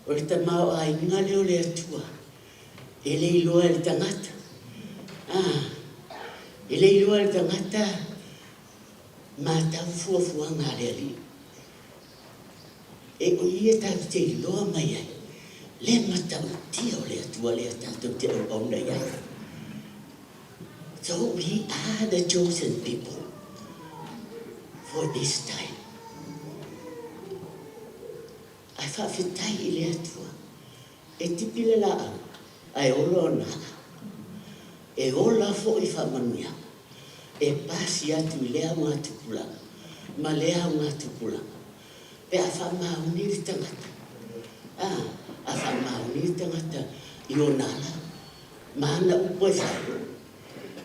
o le tamao ai nga leo le atua. E le iloa le tangata. E le iloa le tangata ma tau fuafuanga le ali. E o ia tau te iloa mai ai. Le matau tia o le atua le atatu te o nei ai. So we are the chosen people for this time. Ai whawhitai i le atua. E tipi le laa. Ai olo na. E ola fo i whamanuia. E pasi atu i lea ngā tupulanga. Ma lea ngā tupulanga. Pe a whamauni i tangata. A whamauni i tangata i o nala. Mana upo e whaero.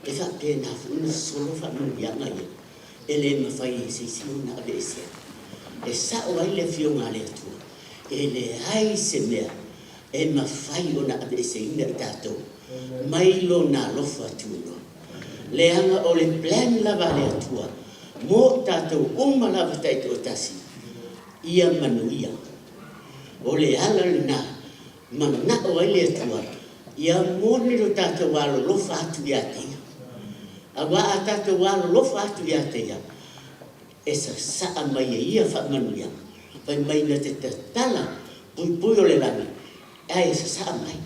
E whapena funa solo whamanuia ngai. E le mawhai e se si o na le se. E sao ai le fio ngā le atua. E le ai se mea. E mawhai o na le se ina tātou. Mailo na lofa tuno. Le anga o le plan lava le atua. Mo tātou uma lava taito o tasi. Ia manuia. O le ala na mana o ai le atua. Ia moni lo tātou walo lofa atu ia teia. A wa a tātou walo lofa atu ia teia. E sa saa mai e ia wha manuia. Pai mai na te tala. Pui o le lami. Ai sa saa mai.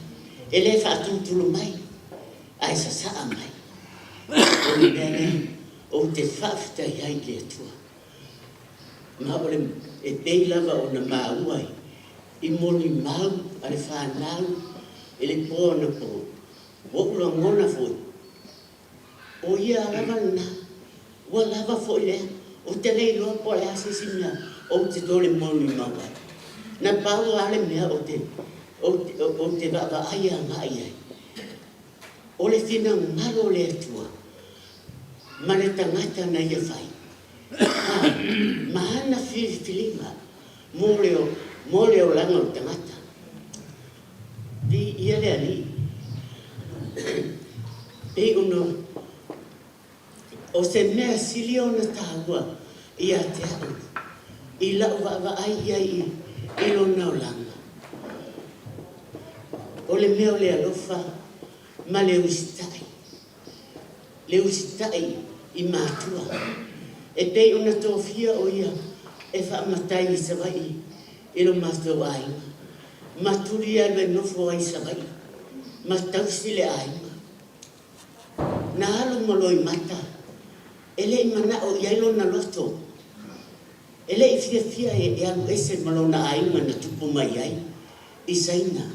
E le whaatutulu mai. Ai sa saa mai. O ni nene, o te whawhitai ai le atua. Ma ole e pei lava o na māuai. I moni mau, ale whanau, e le pōna pō. O ula ngona fōi. O ia lava na. Wa lava fōi lea. O te lei loa po le ase simia. O te tole moni mauai. Na pāu ale mea o te baba aia ngai ai. O le whina ngaro le atua. Ma le tangata na ia whai. Ma ana whiwhilinga. Mō leo langa o tangata. Di ia le ali. E uno. O se mea sili o na tāua. Ia te au. I lau wa ai ai i lo nao langa. O le mea o le alofa, ma le usitai. Le usitai i mātua. E pei ona tōwhia o ia, e whaamatai i sawai, i lo mātou ainga. Maturi alwe nofo ai sawai, ma tausi le ainga. Na alo moloi mata, e le i mana o iailo na loto. E le i fia e alu ese malona ainga na tupu mai ai, i saina.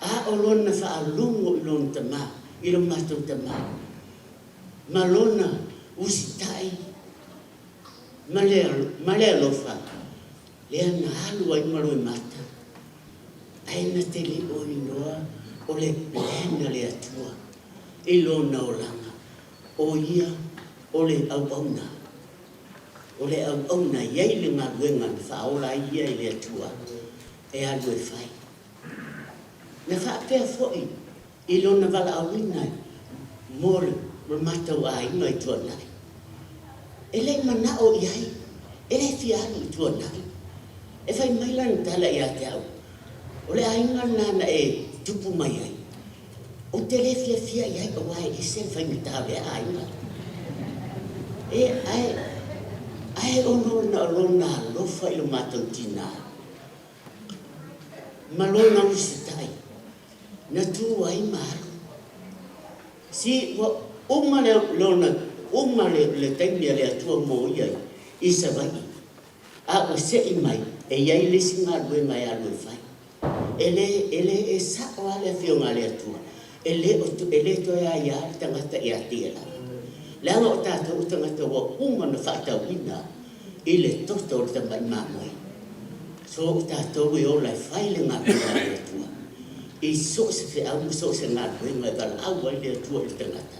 A o lona whaalungo i lona tamā, i lo mātou tamā. Ma lona usitai, ma le alofa, le ana halua i maroi mata. Aina te li o inoa, o le plena le atua, i lona o langa. O ia, o le au-auna. O le au-auna, iai le ngā luenga, whaola ia i le atua, e alu e whai. Na whaapea fwoi, i lona wala awinai, mōre, matau a inga i tuanai. E lei mana o iai, e lei fiaru i tuanai. E whai mailan tala i a te au. O le a inga nana e tupu mai ai. O te le fia iai o wai i se whai mitau le a inga. E ai o lona lofa i lo matau tina. Ma lona usitai. Na tu ai maru. Si uma le taimia le atua mo iai i savai. A o se i mai e iai le singa lue mai a lue fai. Ele e sao ale fionga le atua. Ele to e ai a tangata i a tira. Le anga o tātou tangata wa uma na whaatau ina i le toto o tamai mamoi. So o tātou i o lai fai le ngā pira le atua. I so se fe au so se ngā ruenga e wala au ai le atua le tangata.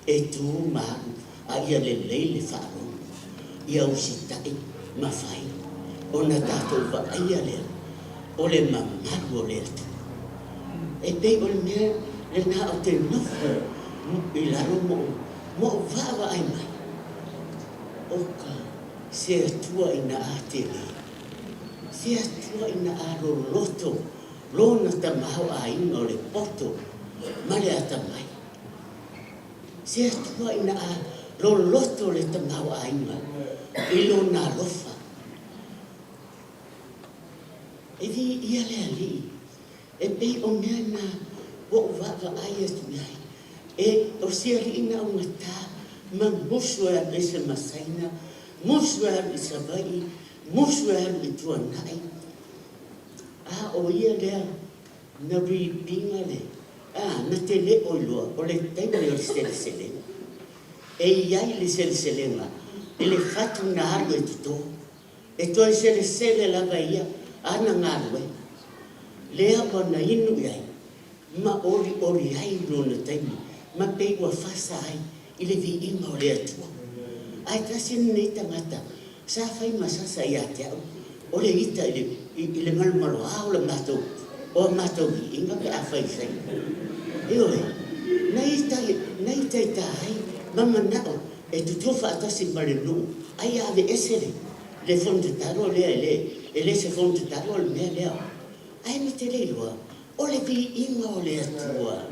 E tū maru a ia le leile whaaro. Ia usitai ma whai. O na tātou wa aia lea. O le mamaru o le atua. E pei o le mea le nā o te nofo i laro mo wawa ai mai. Oka se atua i na ate le. Se atua ina aro loto, lona tamau a inga o le poto, male atamai. Se atua ina aro loto le tamau a inga, ilona lofa. E vi ia le ali, e pei o mea na o waka ai atu nai. E o sia li ina o ngata, ma musu e alese masaina, musu e alese vai, musu e alese tuanai. O ia lea, na ripinga le, na te le o loa, o le taima le o le sele selenga. E iai le sele selenga, e le fatu na alu e tuto, e toi sele sele lava ia, ana ngarwe. Lea wana inu iai, ma ori ai lona taima, ma peiwa fasa ai, ile vi ima o lea tua. Ai kasi nei tangata, sa fai masasa ia te au, o le ita ile malumalo au le matou, o matou ki inga pe a fai fai. Eoi, nei tai tai, mama nao, e tutofa atasi mare nuu, ai ave esere, le fonte taro lea e le se fonte taro le mea lea. Ai mi te leilua, o le vi inga o lea tua.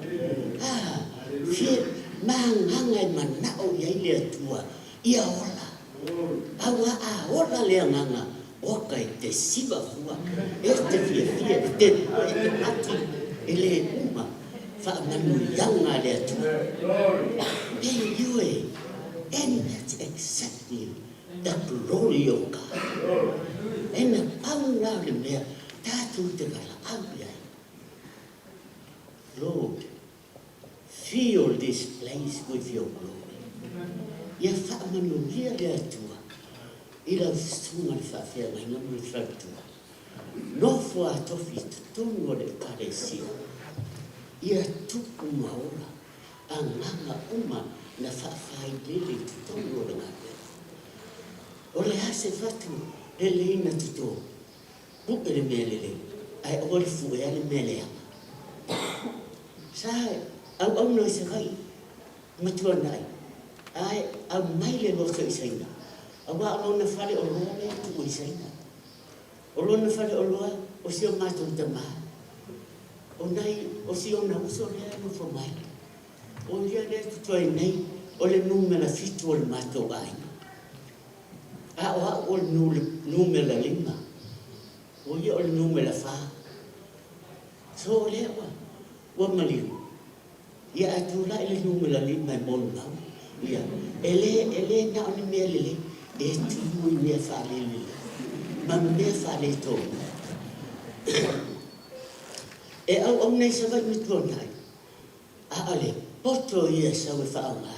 Fie, maanganga e manao ia i lea tua, ia ola. Awa a ola lea nganga, oka e te siva fua, e te fia, e te mati, e le uma, wha manu yanga lea tua. Hey, yue, and that's exactly the glory of God. And the power now in there, tātou te kala au iai. Lord, fill this place with your glory. Ia whaamanuria lea tua, i lau sunga le whawhea mai ngamu le whautua. Nofo a tofi tonu o le karesia, ia tupu maora, a nganga uma na whawhai lele tonu o le ngāpea. O le hase whatu, le leina tuto, buke le mea lele, ai o le fuea le mea leanga. Sae, au noi se kai, matua nai, ai au mai le loto i saina. Au wa alo na whare o loa le tu i saina. O loa na whare o loa, o si o mātou ta maa. O nai, o si o na uso lea no fo mai. O lia lea tutua i nei, o le numela fitu o le mātou aina. O le numela lima. O ia o le numela wha. So o lea wa maliu. Ia atu la ele numela lima e monu nau. Ia, ele na oni mea lele, e tumu i mea wha lele. Ma mea wha le tō. E au nei sa vai mitua nai. Ale, poto ia sa we wha au ngā.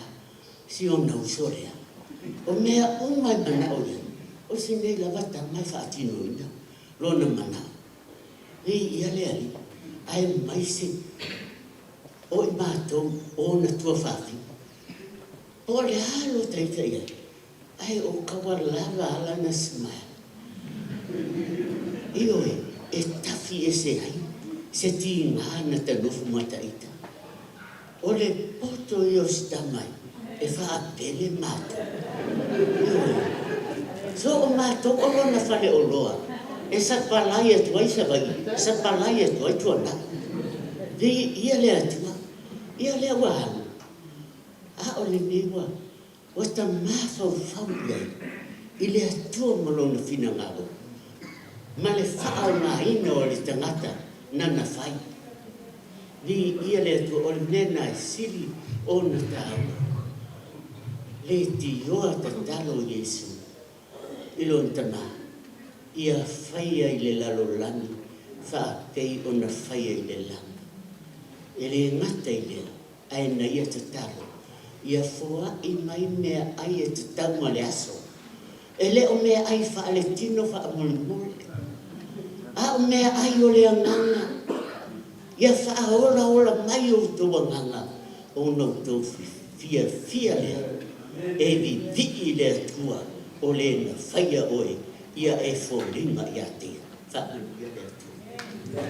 Si o nau sorea. O mea o mai mana o ia. O si nei la wata mai wha atino ina. Lona mana. Ia lea li. Ai mai se. O i mātou o na tua whawhi. O le halo taita ia. Ai o kawalava ala na smile. Ioi, e tafi e se hai. Se ti ngana ta nufu mataita. O le poto i o stamai. E wha apele mātou. So o mātou o lona whale o loa. E sa palai atu ai sa vai. Sa palai atu ai tua nā. Ia lea tua. Ia lea wahangu. A o le mewa. Wa ta mawhau whau iai. I lea tua malona whina ngaro. Ma le whaau ngā ina o le tangata. Nana whai. Ia lea tua o le nena e siri o na tāua. Le ti roa ta talo Yesu. Ilon tama. Ia whaia i le lalo lani. Wha pei o na whaia i le lani. E le ngata i lea. Ai na ia ta talo. Ia fua i mai mea ai e te tauma le aso. E le o mea ai wha le tino wha amole mole. A o mea ai o le anganga. Ia wha ora mai o tua nganga. O no tau fia lea. E vi lea tua o le na whaia oe. Ia e fo ringa ia te. Wha anu ia lea tua.